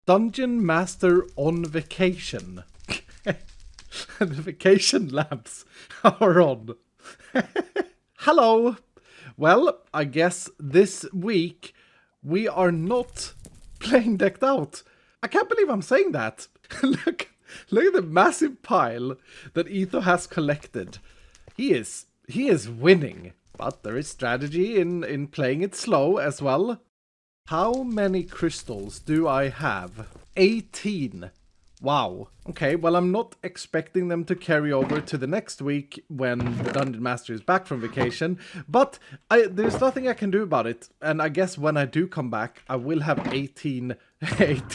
Dungeon Master on vacation. The vacation lamps are on. Hello. Well, I guess this week we are not playing decked out. I can't believe I'm saying that. Look at the massive pile that Etho has collected. He is winning, but there is strategy in playing it slow as well. How many crystals do I have? 18. Wow. Okay, well, I'm not expecting them to carry over to the next week when the Dungeon Master is back from vacation, but there's nothing I can do about it. And I guess when I do come back, I will have 18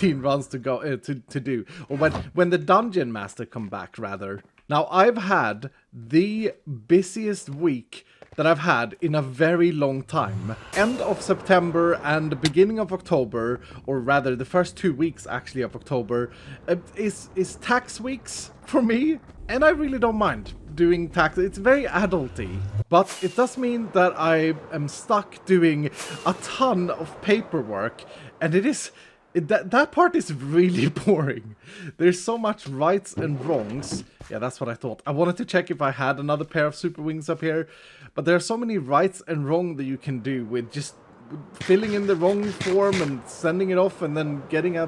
runs to go to do. Or when the Dungeon Master come back, rather. Now, I've had the busiest week that I've had in a very long time. End of September and beginning of October, or rather the first 2 weeks actually of October, is tax weeks for me. And I really don't mind doing tax. It's very adulty. But it does mean that I am stuck doing a ton of paperwork. And that part is really boring. There's so much rights and wrongs. Yeah, that's what I thought. I wanted to check if I had another pair of super wings up here. But there are so many rights and wrong that you can do with just filling in the wrong form and sending it off and then getting a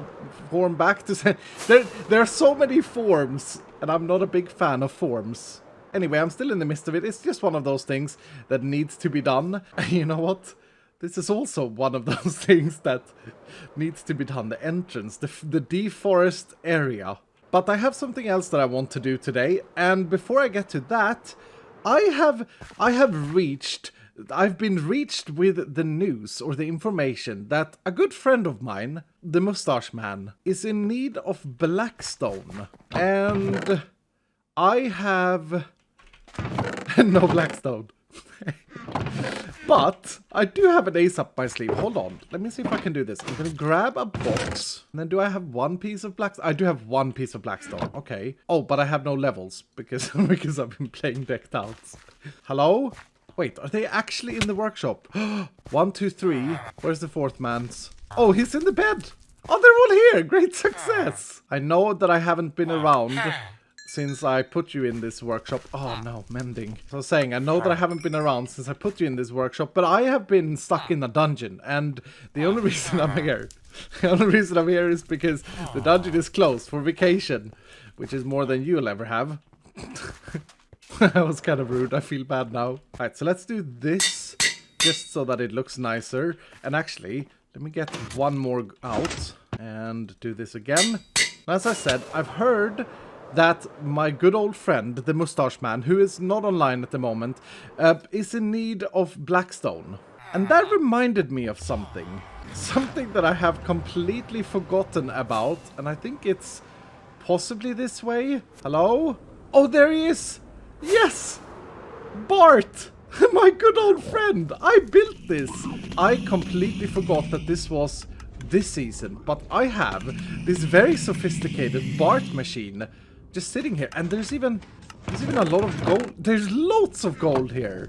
form back to send. There are so many forms, and I'm not a big fan of forms. Anyway, I'm still in the midst of it. It's just one of those things that needs to be done. And you know what? This is also one of those things that needs to be done. The entrance, the deforest area. But I have something else that I want to do today. And before I get to that, I've been reached with the news or the information that a good friend of mine, the Mustache Man, is in need of blackstone. And I have no blackstone. But I do have an ace up my sleeve. Hold on. Let me see if I can do this. I'm going to grab a box. And then do I have one piece of blackstone? I do have one piece of blackstone. Okay. Oh, but I have no levels because I've been playing decked out. Hello? Wait, are they actually in the workshop? 1, 2, 3. Where's the fourth man's? Oh, he's in the bed. Oh, they're all here. Great success. I know that I haven't been around since I put you in this workshop. Oh no, mending. So I was saying, I know that I haven't been around since I put you in this workshop, but I have been stuck in a dungeon, and the only reason I'm here, is because the dungeon is closed for vacation, which is more than you'll ever have. That was kind of rude. I feel bad now. Alright, so let's do this, just so that it looks nicer. And actually, let me get one more out, and do this again. As I said, I've heard that my good old friend, the Mustache Man, who is not online at the moment, is in need of blackstone. And that reminded me of something. Something that I have completely forgotten about, and I think it's possibly this way. Hello? Oh, there he is! Yes! Bart! My good old friend! I built this! I completely forgot that this was this season, but I have this very sophisticated Bart machine just sitting here, and there's even a lot of gold. There's loads of gold here.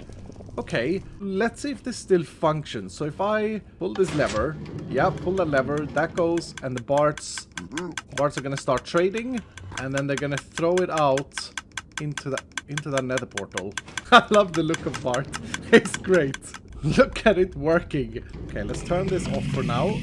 Okay, let's see if this still functions. So if I pull this lever, yeah, pull that lever, that goes, and the Barts are gonna start trading, and then they're gonna throw it out into that nether portal. I love the look of Bart. It's great. Look at it working. Okay, let's turn this off for now.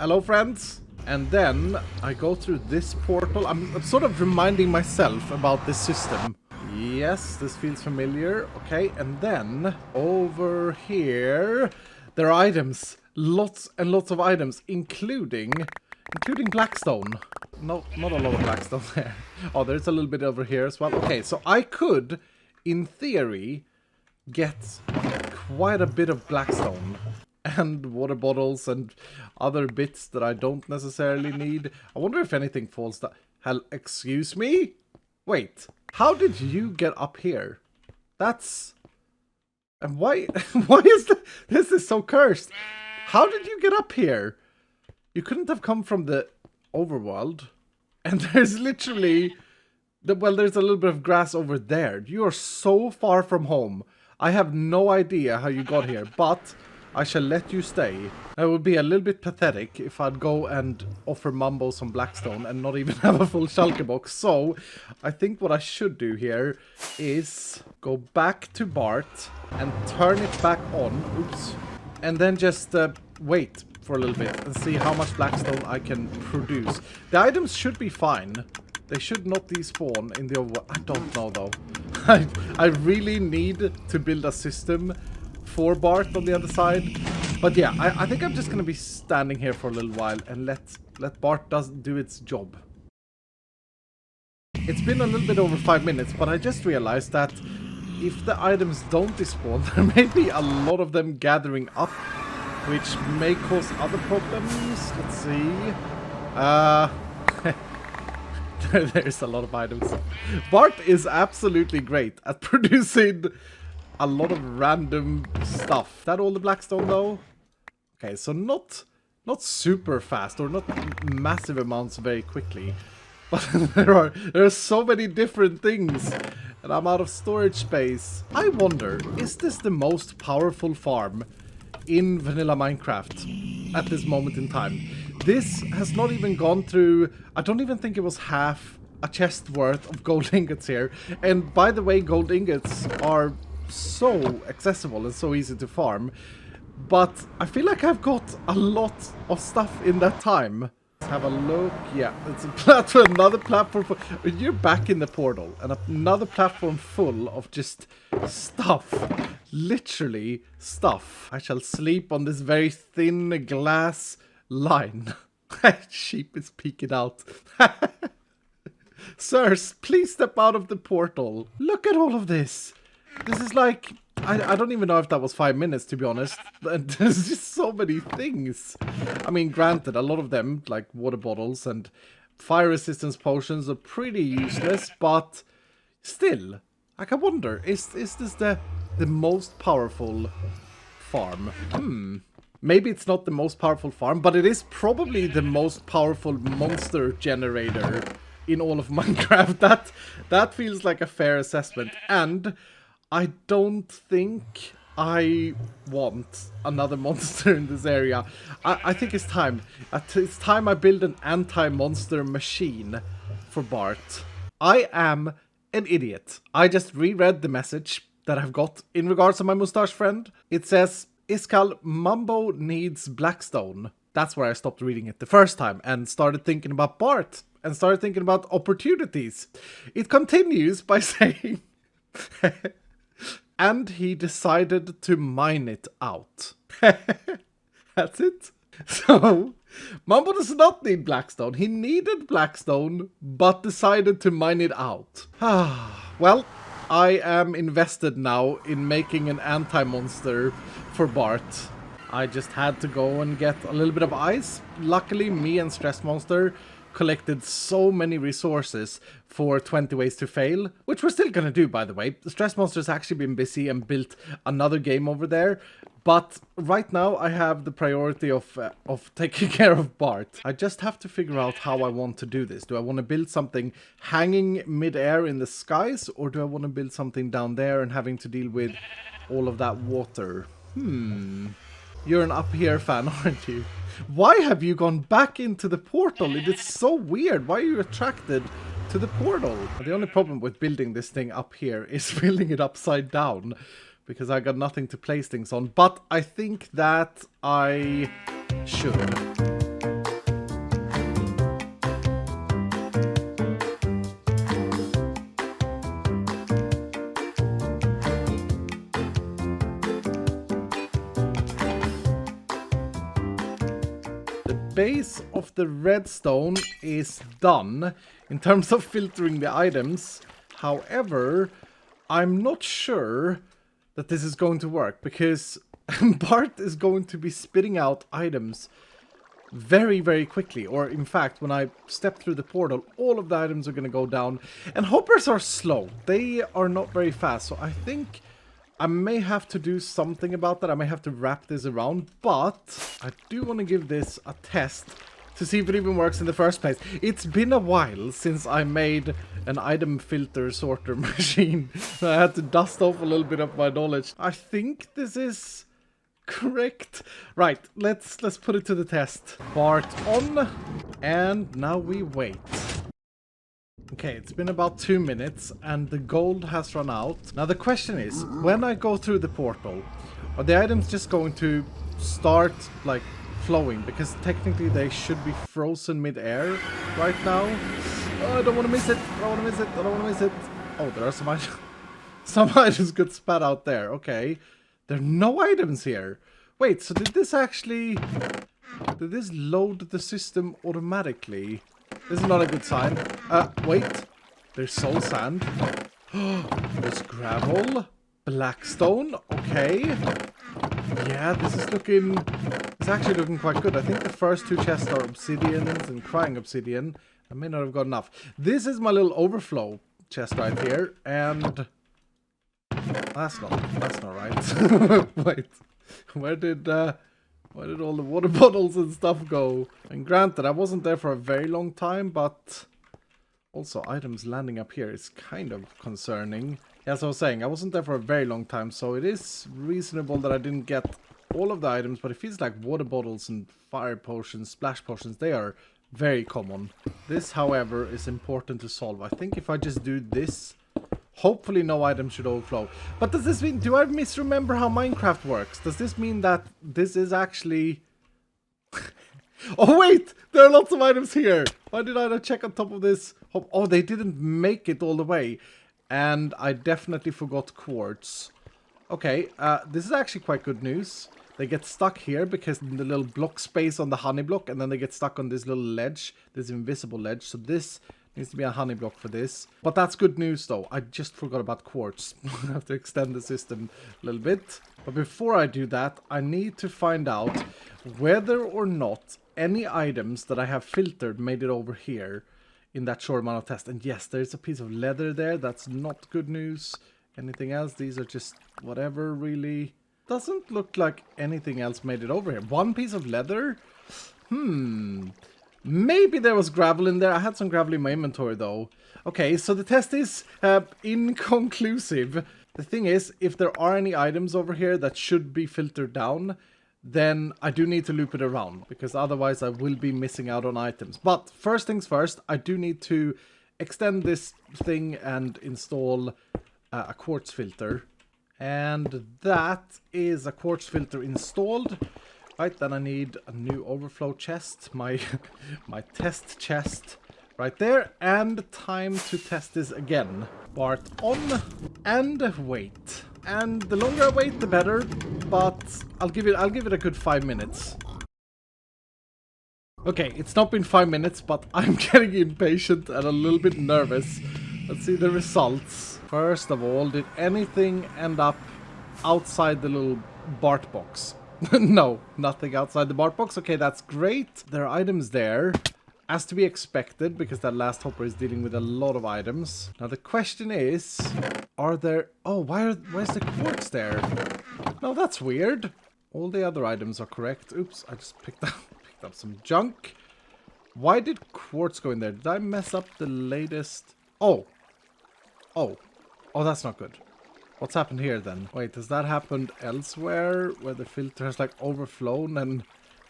Hello, friends. And then I go through this portal. I'm sort of reminding myself about this system. Yes, this feels familiar. Okay, and then over here, there are items. Lots and lots of items, including blackstone. No, not a lot of blackstone there. Oh, there's a little bit over here as well. Okay, so I could, in theory, get quite a bit of blackstone. And water bottles and other bits that I don't necessarily need. I wonder if anything falls down. Hell, excuse me? Wait, how did you get up here? That's... And why is this is so cursed? How did you get up here? You couldn't have come from the overworld. And there's literally... Well, there's a little bit of grass over there. You are so far from home. I have no idea how you got here, but I shall let you stay. It would be a little bit pathetic if I'd go and offer Mumbo some blackstone and not even have a full shulker box. So I think what I should do here is go back to Bart and turn it back on. Oops. And then just wait for a little bit and see how much blackstone I can produce. The items should be fine. They should not despawn in the over... I don't know though. I really need to build a system for Bart on the other side. But yeah, I think I'm just going to be standing here for a little while and let Bart do its job. It's been a little bit over 5 minutes, but I just realized that if the items don't despawn, there may be a lot of them gathering up, which may cause other problems. Let's see. There's a lot of items. Bart is absolutely great at producing a lot of random stuff. Is that all the blackstone though? Okay, so not super fast or not massive amounts very quickly. But there are so many different things and I'm out of storage space. I wonder, is this the most powerful farm in vanilla Minecraft at this moment in time? This has not even gone through, I don't even think it was half a chest worth of gold ingots here. And by the way, gold ingots are so accessible and so easy to farm. But I feel like I've got a lot of stuff in that time. Let's have a look. Yeah, it's a platform, another platform. You're back in the portal. And another platform full of just stuff. Literally stuff. I shall sleep on this very thin glass line. Sheep is peeking out. Sirs, please step out of the portal. Look at all of this. This is like... I don't even know if that was 5 minutes, to be honest. There's just so many things. I mean, granted, a lot of them, like water bottles and fire resistance potions, are pretty useless, but still, like, I wonder, is this the most powerful farm? Maybe it's not the most powerful farm, but it is probably the most powerful monster generator in all of Minecraft. That feels like a fair assessment, and I don't think I want another monster in this area. I think it's time. It's time I build an anti-monster machine for Bart. I am an idiot. I just reread the message that I've got in regards to my mustache friend. It says, Iskall, Mumbo needs blackstone. That's where I stopped reading it the first time and started thinking about Bart and started thinking about opportunities. It continues by saying... And he decided to mine it out. That's it. So, Mumbo does not need blackstone. He needed blackstone, but decided to mine it out. Well, I am invested now in making an anti-monster for Bart. I just had to go and get a little bit of ice. Luckily, me and Stress Monster collected so many resources for 20 ways to fail, which we're still gonna do, by the way. The Stress Monster's actually been busy and built another game over there, but right now I have the priority of taking care of Bart. I just have to figure out how I want to do this. Do I want to build something hanging mid-air in the skies, or do I want to build something down there and having to deal with all of that water? You're an up here fan, aren't you? Why have you gone back into the portal? It is so weird. Why are you attracted to the portal? The only problem with building this thing up here is building it upside down, because I got nothing to place things on. But I think that I should. Base of the redstone is done in terms of filtering the items. However, I'm not sure that this is going to work, because Bart is going to be spitting out items very, very quickly. Or in fact, when I step through the portal, all of the items are going to go down. And hoppers are slow. They are not very fast. So I think I may have to do something about that. I may have to wrap this around, but I do want to give this a test to see if it even works in the first place. It's been a while since I made an item filter sorter machine. I had to dust off a little bit of my knowledge. I think this is Correct. Right, let's put it to the test. Bart on, and now we wait. Okay, it's been about 2 minutes, and the gold has run out. Now the question is, when I go through the portal, are the items just going to start, like, flowing? Because technically they should be frozen mid-air right now. Oh, I don't want to miss it. I don't want to miss it. I don't want to miss it. Oh, there are some items. Some items got spat out there. Okay. There are no items here. Wait, so did this actually... Did this load the system automatically? This is not a good sign. Wait. There's soul sand. There's gravel. Blackstone. Okay. Yeah, this is looking... It's actually looking quite good. I think the first 2 chests are obsidians and crying obsidian. I may not have got enough. This is my little overflow chest right here, and... That's not right. Wait, where did all the water bottles and stuff go? And granted, I wasn't there for a very long time, but also items landing up here is kind of concerning. As I was saying, I wasn't there for a very long time, so it is reasonable that I didn't get all of the items, but it feels like water bottles and fire potions, splash potions, they are very common. This, however, is important to solve. I think if I just do this, hopefully no items should overflow. But does this mean, do I misremember how Minecraft works? Does this mean that this is actually... Oh wait, there are lots of items here. Why did I not check on top of this? Oh, they didn't make it all the way. And I definitely forgot quartz. Okay, this is actually quite good news. They get stuck here because the little block space on the honey block, and then they get stuck on this little ledge, this invisible ledge. So this needs to be a honey block for this. But that's good news though. I just forgot about quartz. I have to extend the system a little bit. But before I do that, I need to find out whether or not any items that I have filtered made it over here in that short amount of test. And yes, there's a piece of leather there. That's not good news. Anything else? These are just whatever, really. Doesn't look like anything else made it over here. One piece of leather? Maybe there was gravel in there. I had some gravel in my inventory, though. Okay, so the test is inconclusive. The thing is, if there are any items over here that should be filtered down, then I do need to loop it around, because otherwise I will be missing out on items. But first things first, I do need to extend this thing and install a quartz filter. And that is a quartz filter installed. Right, then I need a new overflow chest, my test chest right there, and time to test this again. Bart on, and wait. And the longer I wait, the better, but I'll give it a good 5 minutes. Okay, it's not been 5 minutes, but I'm getting impatient and a little bit nervous. Let's see the results. First of all, did anything end up outside the little Bart box? No, nothing outside the Bart box. Okay, that's great. There are items there, as to be expected, because that last hopper is dealing with a lot of items. Now the question is, are there... Oh, where's the quartz there? No, that's weird. All the other items are correct. Oops, I just picked up some junk. Why did quartz go in there? Did I mess up the latest... Oh, that's not good. What's happened here then? Wait, has that happened elsewhere where the filter has like overflown and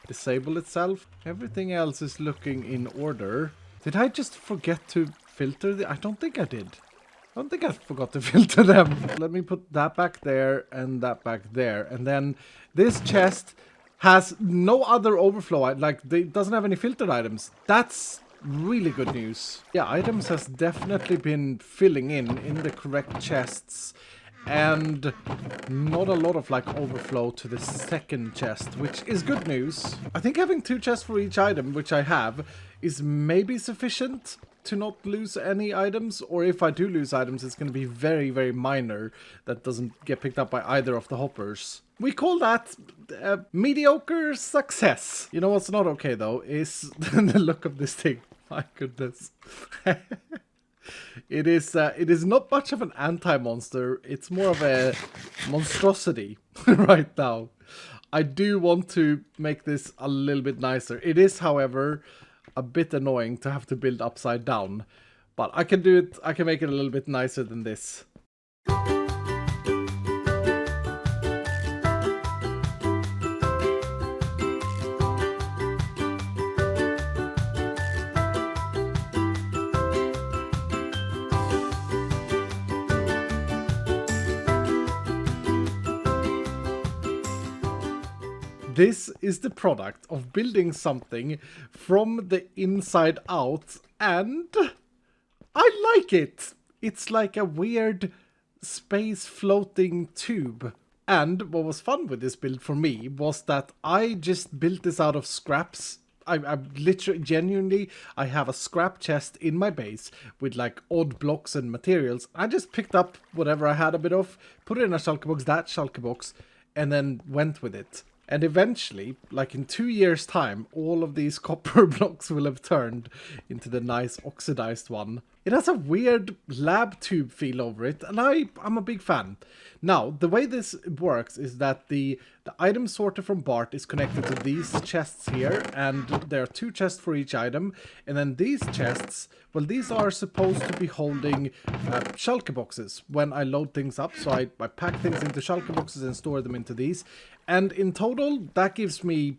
disabled itself? Everything else is looking in order. Did I just forget to filter the... I don't think I did. I don't think I forgot to filter them. Let me put that back there and that back there. And then this chest has no other overflow. Like, it doesn't have any filtered items. That's really good news. Yeah, items has definitely been filling in the correct chests. And not a lot of like overflow to the second chest, which is good news. I think having 2 chests for each item, which I have, is maybe sufficient to not lose any items. Or if I do lose items, it's going to be very, very minor. That doesn't get picked up by either of the hoppers. We call that mediocre success. You know what's not okay though, is the look of this thing. My goodness. It is not much of an anti-monster. It's more of a monstrosity right now. I do want to make this a little bit nicer. It is, however, a bit annoying to have to build upside down. But I can do it. I can make it a little bit nicer than this. This is the product of building something from the inside out, and I like it. It's like a weird space floating tube. And what was fun with this build for me was that I just built this out of scraps. I literally, genuinely, I have a scrap chest in my base with like odd blocks and materials. I just picked up whatever I had a bit of, put it in a shulker box, that shulker box, and then went with it. And eventually, like in 2 years' time, all of these copper blocks will have turned into the nice oxidized one. It has a weird lab tube feel over it, and I'm a big fan. Now, the way this works is that the item sorter from Bart is connected to these chests here, and there are 2 chests for each item. And then these chests, well, these are supposed to be holding shulker boxes when I load things up. So I pack things into shulker boxes and store them into these. And in total, that gives me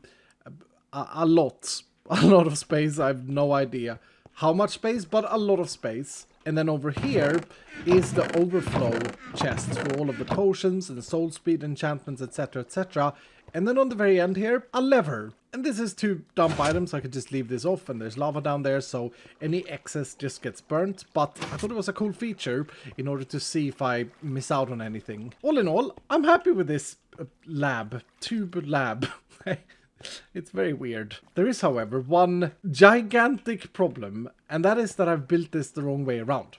a lot of space. I have no idea how much space, but a lot of space. And then over here is the overflow chest for all of the potions and soul speed enchantments, etc, etc. And then on the very end here, a lever. And this is to dump items. I could just leave this off, and there's lava down there, so any excess just gets burnt. But I thought it was a cool feature in order to see if I miss out on anything. All in all, I'm happy with this tube lab. It's very weird. There is, however, one gigantic problem, and that is that I've built this the wrong way around.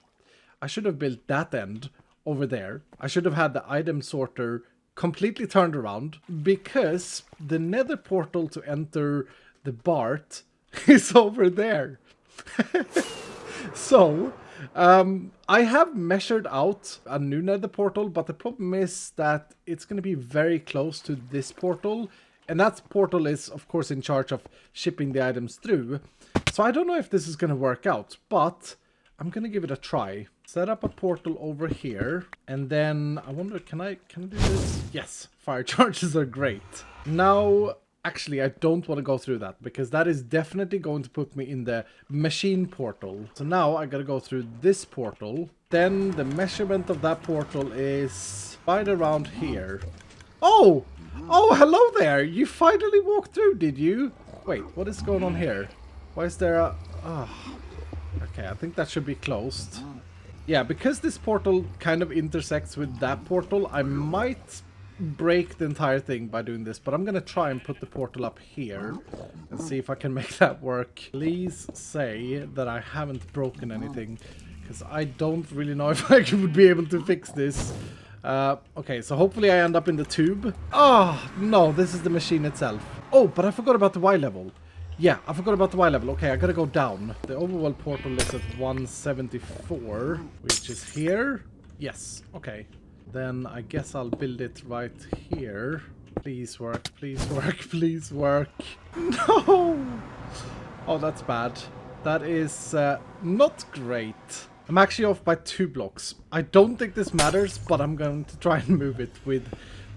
I should have built that end over there. I should have had the item sorter completely turned around, because the nether portal to enter the Bart is over there. So, I have measured out a new nether portal, but the problem is that it's going to be very close to this portal. And that portal is, of course, in charge of shipping the items through. So I don't know if this is going to work out, but I'm going to give it a try. Set up a portal over here. And then I wonder, can I do this? Yes, fire charges are great. Now, actually, I don't want to go through that, because that is definitely going to put me in the machine portal. So now I got to go through this portal. Then the measurement of that portal is right around here. Oh! Oh, hello there! You finally walked through, did you? Wait, what is going on here? Why is there a... Oh. Okay, I think that should be closed. Yeah, because this portal kind of intersects with that portal, I might break the entire thing by doing this, but I'm gonna try and put the portal up here and see if I can make that work. Please say that I haven't broken anything, because I don't really know if I would be able to fix this. Okay, so hopefully I end up in the tube. Oh, no, this is the machine itself. Oh, but I forgot about the Y level. Yeah, I forgot about the Y level. Okay, I gotta go down. The overworld portal is at 174, which is here. Yes, okay. Then I guess I'll build it right here. Please work, please work, please work. No! Oh, that's bad. That is not great. I'm actually off by 2 blocks. I don't think this matters, but I'm going to try and move it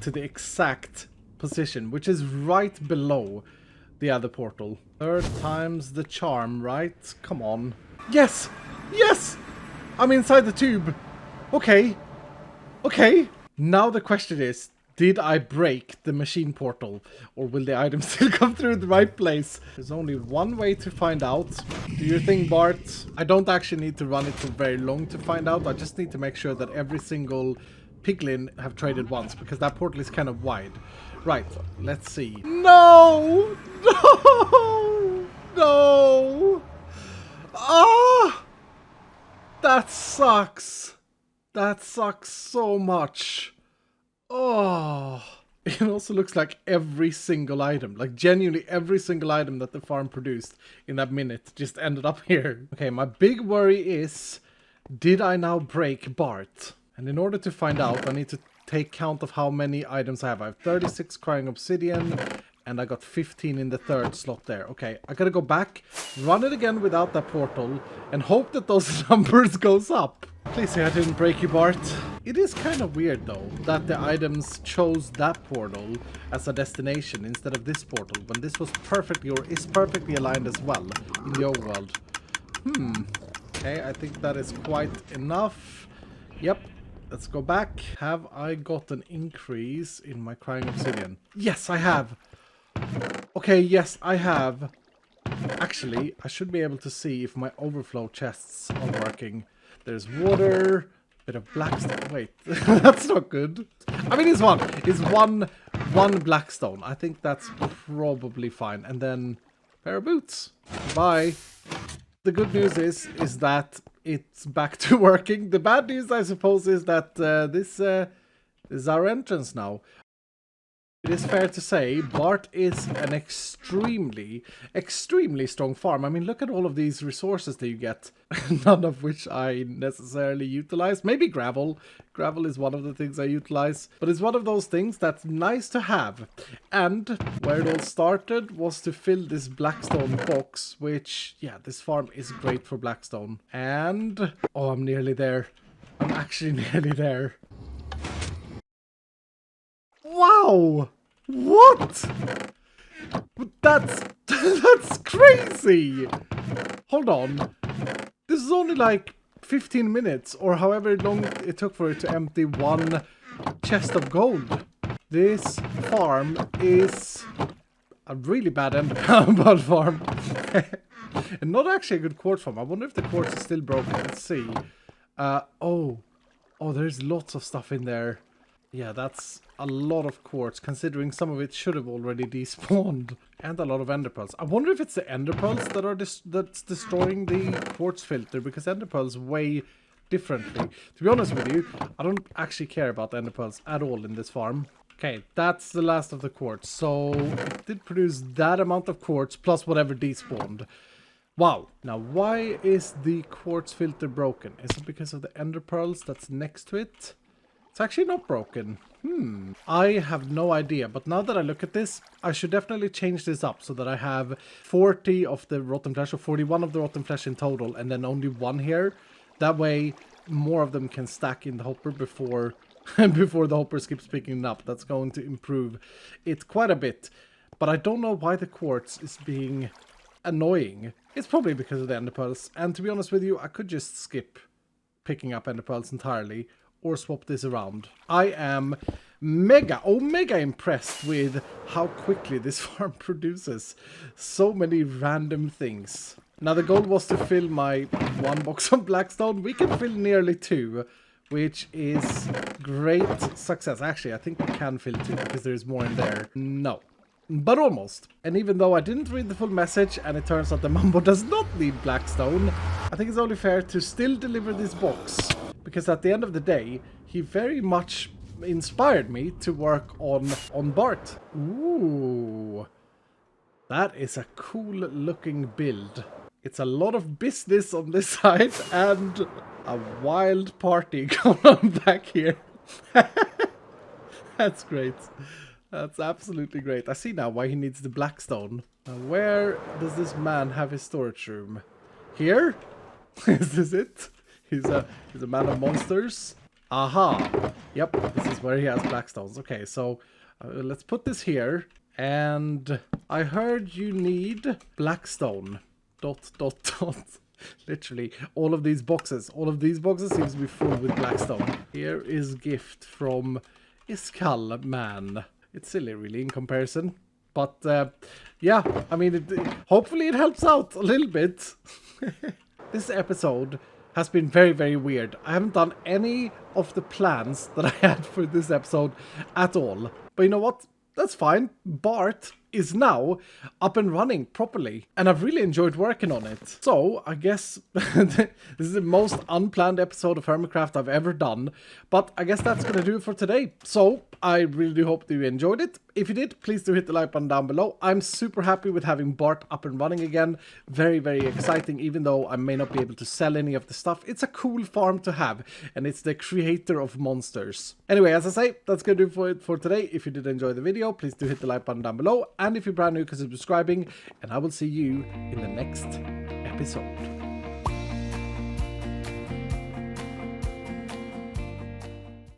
to the exact position, which is right below the other portal. 3rd time's the charm, right? Come on. Yes! Yes! I'm inside the tube. Okay. Okay. Now the question is, did I break the machine portal, or will the items still come through the right place? There's only one way to find out. Do your thing, Bart. I don't actually need to run it for very long to find out. I just need to make sure that every single piglin have traded once, because that portal is kind of wide. Right, let's see. No! No! No! Ah! That sucks. That sucks so much. Oh, it also looks like every single item, like genuinely every single item that the farm produced in that minute just ended up here. Okay, my big worry is, did I now break Bart? And in order to find out, I need to take count of how many items I have. I have 36 crying obsidian, and I got 15 in the 3rd slot there. Okay, I gotta go back, run it again without that portal, and hope that those numbers goes up. Please say I didn't break you, Bart. It is kind of weird, though, that the items chose that portal as a destination instead of this portal, when this was perfectly, or is perfectly aligned as well in the overworld. Okay, I think that is quite enough. Yep, let's go back. Have I got an increase in my crying obsidian? Yes, I have. Okay, yes, I have. Actually, I should be able to see if my overflow chests are working. There's water, bit of blackstone. Wait, that's not good. I mean, it's one. It's one blackstone. I think that's probably fine. And then pair of boots. Bye. The good news is that it's back to working. The bad news, I suppose, is that this is our entrance now. It is fair to say Bart is an extremely strong farm. I mean, look at all of these resources that you get, none of which I necessarily utilize. Maybe gravel. Gravel is one of the things I utilize, but it's one of those things that's nice to have. And where it all started was to fill this blackstone box, which, yeah, this farm is great for blackstone. And, oh, I'm nearly there. I'm actually nearly there. Wow! What? That's crazy! Hold on. This is only like 15 minutes, or however long it took for it to empty one chest of gold. This farm is a really bad enderpearl farm. And not actually a good quartz farm. I wonder if the quartz is still broken. Let's see. Oh, there's lots of stuff in there. Yeah, that's a lot of quartz, considering some of it should have already despawned. And a lot of enderpearls. I wonder if it's the enderpearls that are that's destroying the quartz filter, because enderpearls weigh differently. To be honest with you, I don't actually care about enderpearls at all in this farm. Okay, that's the last of the quartz. So it did produce that amount of quartz plus whatever despawned. Wow. Now, why is the quartz filter broken? Is it because of the enderpearls that's next to it? It's actually not broken. I have no idea. But now that I look at this, I should definitely change this up so that I have 40 of the rotten flesh, or 41 of the rotten flesh in total, and then only one here. That way, more of them can stack in the hopper before before the hopper keeps picking it up. That's going to improve it quite a bit. But I don't know why the quartz is being annoying. It's probably because of the enderpearls. And to be honest with you, I could just skip picking up enderpearls entirely, or swap this around. I am mega impressed with how quickly this farm produces so many random things. Now the goal was to fill my one box of blackstone. We can fill nearly 2, which is great success. Actually, I think we can fill 2 because there's more in there. No. But almost. And even though I didn't read the full message, and it turns out the Mambo does not need blackstone, I think it's only fair to still deliver this box. Because at the end of the day, he very much inspired me to work on Bart. Ooh. That is a cool looking build. It's a lot of business on this side and a wild party going on back here. That's great. That's absolutely great. I see now why he needs the blackstone. Now, where does this man have his storage room? Here? Is this it? He's a man of monsters. Aha. Yep, this is where he has blackstones. Okay, so let's put this here. And I heard you need blackstone. ... Literally, all of these boxes seems to be full with blackstone. Here is gift from Iskallman. It's silly, really, in comparison. But, yeah, I mean, hopefully it helps out a little bit. This episode has been very weird. I haven't done any of the plans that I had for this episode at all. But you know what? That's fine. Bart is now up and running properly, and I've really enjoyed working on it. So I guess this is the most unplanned episode of Hermitcraft I've ever done, but I guess that's gonna do it for today. So I really do hope that you enjoyed it. If you did, please do hit the like button down below. I'm super happy with having Bart up and running again. Very exciting, even though I may not be able to sell any of the stuff. It's a cool farm to have, and it's the creator of monsters. Anyway, as I say, that's gonna do it for today. If you did enjoy the video, please do hit the like button down below. And if you're brand new, consider subscribing, and I will see you in the next episode.